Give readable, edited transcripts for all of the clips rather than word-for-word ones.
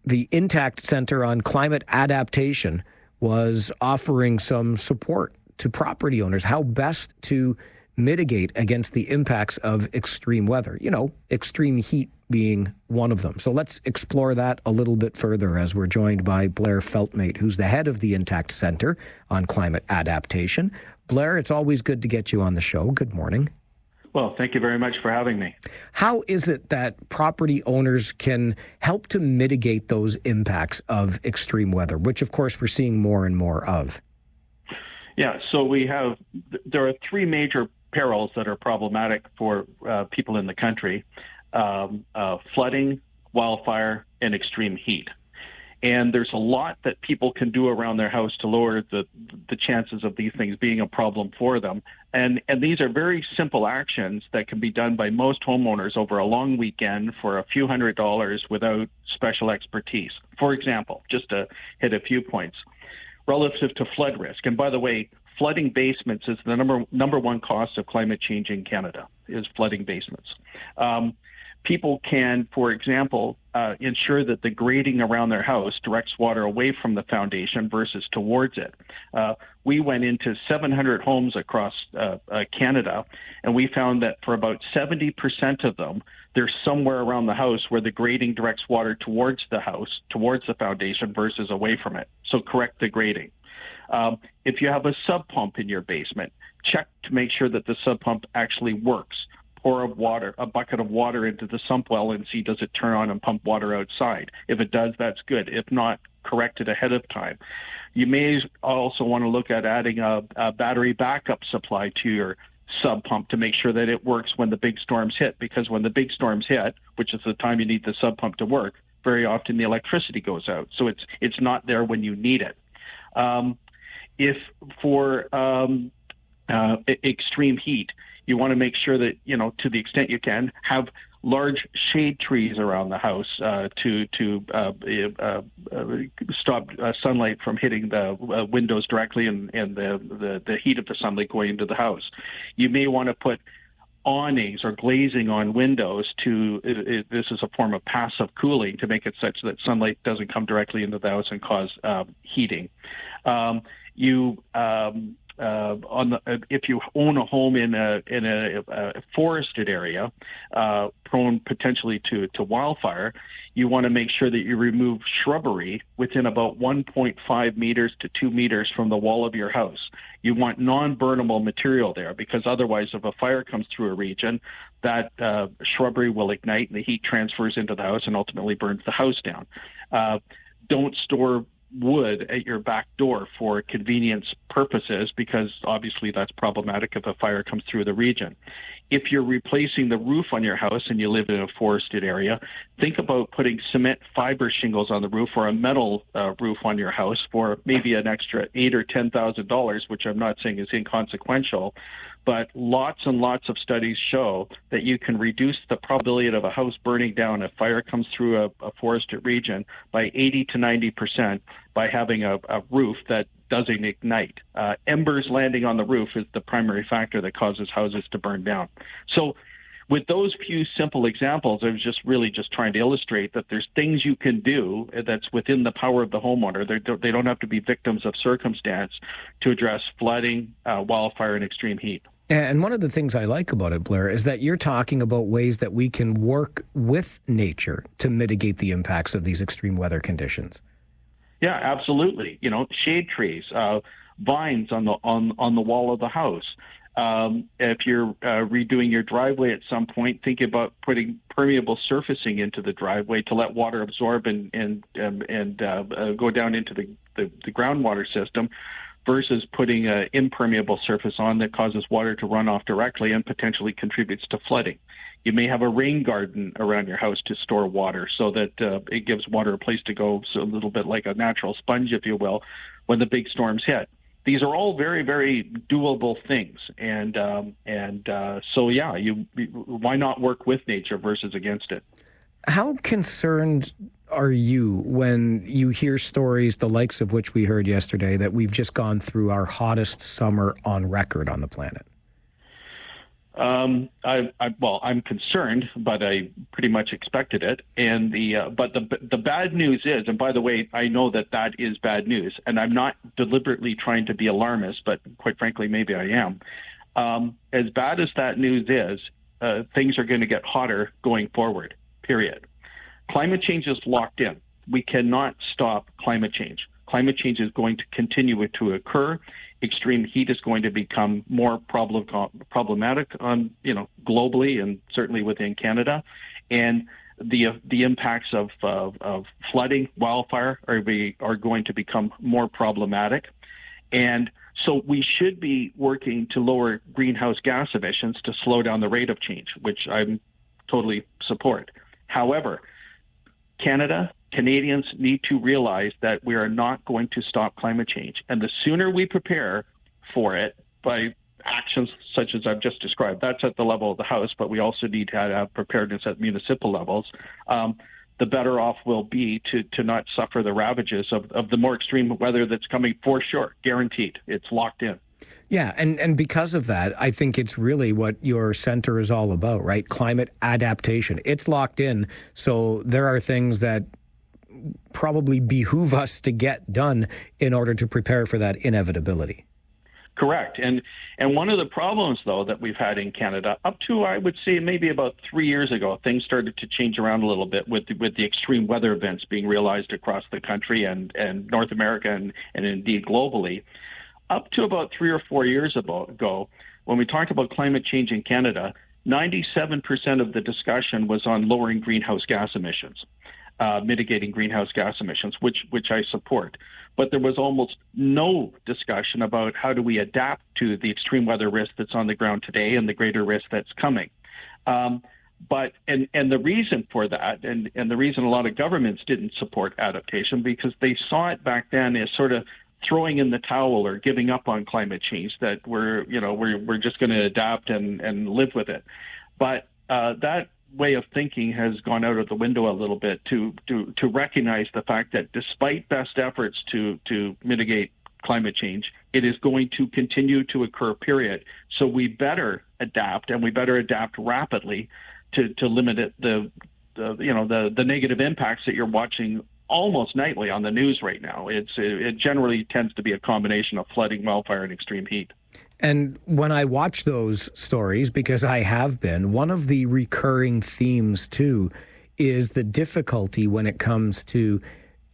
the Intact Center on Climate Adaptation was offering some support to property owners, how best to mitigate against the impacts of extreme weather, extreme heat being one of them. So let's explore that a little bit further as we're joined by Blair Feltmate, who's the head of the Intact Center on Climate Adaptation. Blair, it's always good to get you on the show. Good morning. Well, thank you very much for having me. How is it that property owners can help to mitigate those impacts of extreme weather, which of course we're seeing more and more of? Yeah, so there are three major perils that are problematic for people in the country: flooding, wildfire, and extreme heat. And there's a lot that people can do around their house to lower the chances of these things being a problem for them. And these are very simple actions that can be done by most homeowners over a long weekend for a few $100s without special expertise. For example, just to hit a few points, relative to flood risk. And by the way, flooding basements is the number one cost of climate change in Canada, is flooding basements. People can, for example, ensure that the grading around their house directs water away from the foundation versus towards it. We went into 700 homes across Canada, and we found that for about 70% of them, there's somewhere around the house where the grading directs water towards the house, towards the foundation versus away from it. So correct the grading. If you have a sub pump in your basement, check to make sure that the sub pump actually works. Pour a bucket of water into the sump well and see, does it turn on and pump water outside? If it does, that's good. If not, correct it ahead of time. You may also want to look at adding a battery backup supply to your sub pump to make sure that it works when the big storms hit, because when the big storms hit, which is the time you need the sub pump to work, very often the electricity goes out. So it's not there when you need it. If for extreme heat, you want to make sure that, to the extent you can, have large shade trees around the house to stop sunlight from hitting the windows directly and the heat of the sunlight going into the house. You may want to put awnings or glazing on windows this is a form of passive cooling to make it such that sunlight doesn't come directly into the house and cause heating. If you own a home in a forested area, prone potentially to wildfire, you want to make sure that you remove shrubbery within about 1.5 meters to 2 meters from the wall of your house. You want non-burnable material there, because otherwise, if a fire comes through a region, that shrubbery will ignite and the heat transfers into the house and ultimately burns the house down. Don't store wood at your back door for convenience purposes, because obviously that's problematic if a fire comes through the region. If you're replacing the roof on your house and you live in a forested area, think about putting cement fiber shingles on the roof or a metal roof on your house for maybe an extra $8,000 or $10,000, which I'm not saying is inconsequential. But lots and lots of studies show that you can reduce the probability of a house burning down if fire comes through a forested region by 80 to 90% by having a roof that doesn't ignite. Embers landing on the roof is the primary factor that causes houses to burn down. So with those few simple examples, I was just trying to illustrate that there's things you can do that's within the power of the homeowner. They don't have to be victims of circumstance to address flooding, wildfire, and extreme heat. And one of the things I like about it, Blair, is that you're talking about ways that we can work with nature to mitigate the impacts of these extreme weather conditions. Yeah, absolutely. Shade trees, vines on the wall of the house. If you're redoing your driveway at some point, think about putting permeable surfacing into the driveway to let water absorb and go down into the groundwater system, versus putting an impermeable surface on that causes water to run off directly and potentially contributes to flooding. You may have a rain garden around your house to store water so that it gives water a place to go, so a little bit like a natural sponge, if you will, when the big storms hit. These are all very, very doable things. So, why not work with nature versus against it? How concerned are you when you hear stories, the likes of which we heard yesterday, that we've just gone through our hottest summer on record on the planet? I'm concerned, but I pretty much expected it. And the bad news is, and by the way, I know that is bad news, and I'm not deliberately trying to be alarmist, but quite frankly, maybe I am. As bad as that news is, things are going to get hotter going forward, period. Climate change is locked in. We cannot stop climate change. Climate change is going to continue to occur. Extreme heat is going to become more problematic on, globally and certainly within Canada. And the impacts of flooding, wildfire are going to become more problematic. And so we should be working to lower greenhouse gas emissions to slow down the rate of change, which I totally support. However, Canadians need to realize that we are not going to stop climate change. And the sooner we prepare for it by actions such as I've just described, that's at the level of the House, but we also need to have preparedness at municipal levels, the better off we'll be to not suffer the ravages of the more extreme weather that's coming for sure, guaranteed. It's locked in. Yeah, and because of that, I think it's really what your center is all about, right? Climate adaptation. It's locked in, so there are things that probably behoove us to get done in order to prepare for that inevitability. Correct. And one of the problems, though, that we've had in Canada, up to, I would say, maybe about 3 years ago, things started to change around a little bit with the extreme weather events being realized across the country and North America and indeed globally. Up to about 3 or 4 years ago, when we talked about climate change in Canada, 97% of the discussion was on lowering greenhouse gas emissions, mitigating greenhouse gas emissions, which I support. But there was almost no discussion about how do we adapt to the extreme weather risk that's on the ground today and the greater risk that's coming. But the reason for that, and the reason a lot of governments didn't support adaptation, because they saw it back then as sort of throwing in the towel or giving up on climate change, that we're just going to adapt and live with it. But that way of thinking has gone out of the window a little bit to recognize the fact that despite best efforts to mitigate climate change, it is going to continue to occur, period. So we better adapt, and we better adapt rapidly to limit the negative impacts that you're watching almost nightly on the news right now. It generally tends to be a combination of flooding, wildfire, and extreme heat. And when I watch those stories, because I have been, one of the recurring themes too is the difficulty when it comes to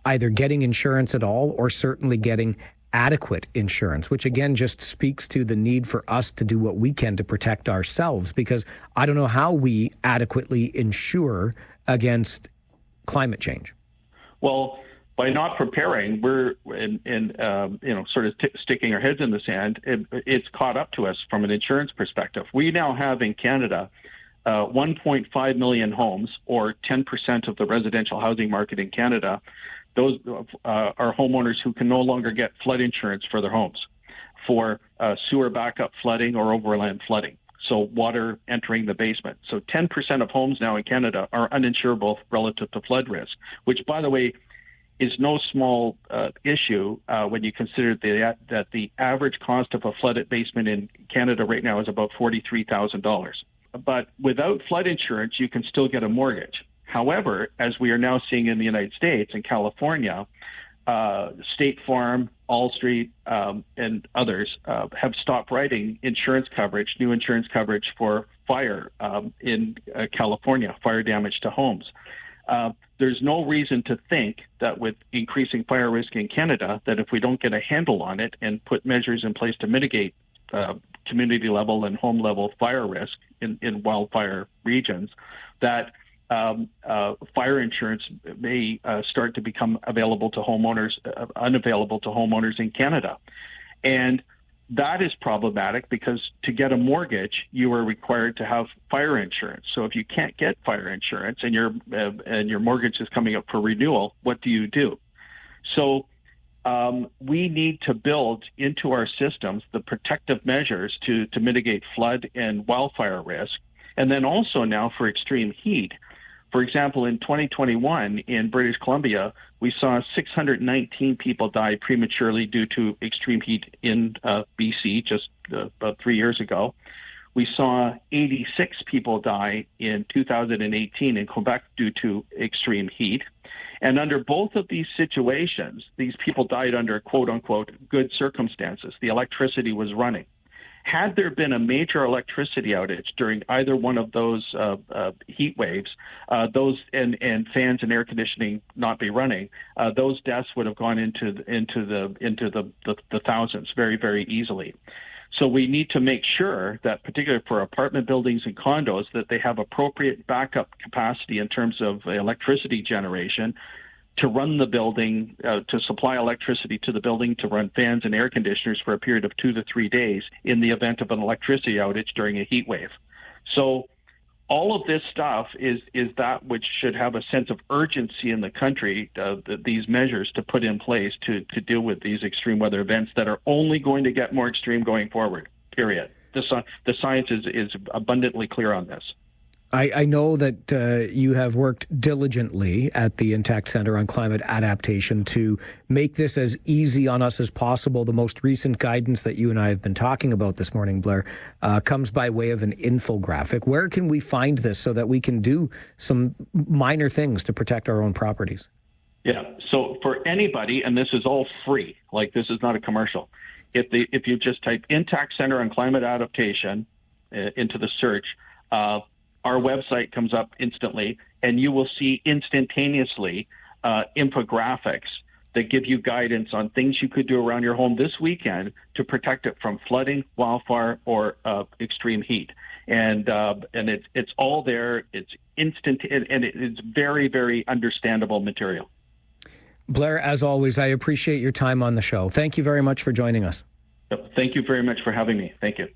either getting insurance at all or certainly getting adequate insurance, which again just speaks to the need for us to do what we can to protect ourselves, because I don't know how we adequately insure against climate change. Well, by not preparing, we're sort of sticking our heads in the sand. It's caught up to us from an insurance perspective. We now have in Canada 1.5 million homes, or 10% of the residential housing market in Canada. Those are homeowners who can no longer get flood insurance for their homes, for sewer backup flooding or overland flooding. So water entering the basement. So 10% of homes now in Canada are uninsurable relative to flood risk, which, by the way, is no small issue when you consider that the average cost of a flooded basement in Canada right now is about $43,000. But without flood insurance, you can still get a mortgage. However, as we are now seeing in the United States and California, State Farm, Allstate, and others have stopped writing insurance coverage, new insurance coverage for fire in California, fire damage to homes. There's no reason to think that with increasing fire risk in Canada, that if we don't get a handle on it and put measures in place to mitigate community level and home level fire risk in wildfire regions, that fire insurance may start to become unavailable to homeowners in Canada. And that is problematic because to get a mortgage, you are required to have fire insurance. So if you can't get fire insurance and your mortgage is coming up for renewal, what do you do? So we need to build into our systems the protective measures to mitigate flood and wildfire risk. And then also now for extreme heat. For example, in 2021 in British Columbia, we saw 619 people die prematurely due to extreme heat in BC just about 3 years ago. We saw 86 people die in 2018 in Quebec due to extreme heat. And under both of these situations, these people died under quote unquote good circumstances. The electricity was running. Had there been a major electricity outage during either one of those heat waves, and fans and air conditioning not be running, those deaths would have gone into the thousands very, very easily. So we need to make sure that, particularly for apartment buildings and condos, that they have appropriate backup capacity in terms of electricity generation to run the building, to supply electricity to the building, to run fans and air conditioners for a period of 2 to 3 days in the event of an electricity outage during a heat wave. So all of this stuff is that which should have a sense of urgency in the country, these measures to put in place to deal with these extreme weather events that are only going to get more extreme going forward, period. The science is abundantly clear on this. I know that you have worked diligently at the Intact Centre on Climate Adaptation to make this as easy on us as possible. The most recent guidance that you and I have been talking about this morning, Blair, comes by way of an infographic. Where can we find this so that we can do some minor things to protect our own properties? Yeah, so for anybody, and this is all free, like this is not a commercial, if you just type Intact Centre on Climate Adaptation into the search, our website comes up instantly, and you will see instantaneously infographics that give you guidance on things you could do around your home this weekend to protect it from flooding, wildfire, or extreme heat. And it's all there. It's instant, and it's very, very understandable material. Blair, as always, I appreciate your time on the show. Thank you very much for joining us. Thank you very much for having me. Thank you.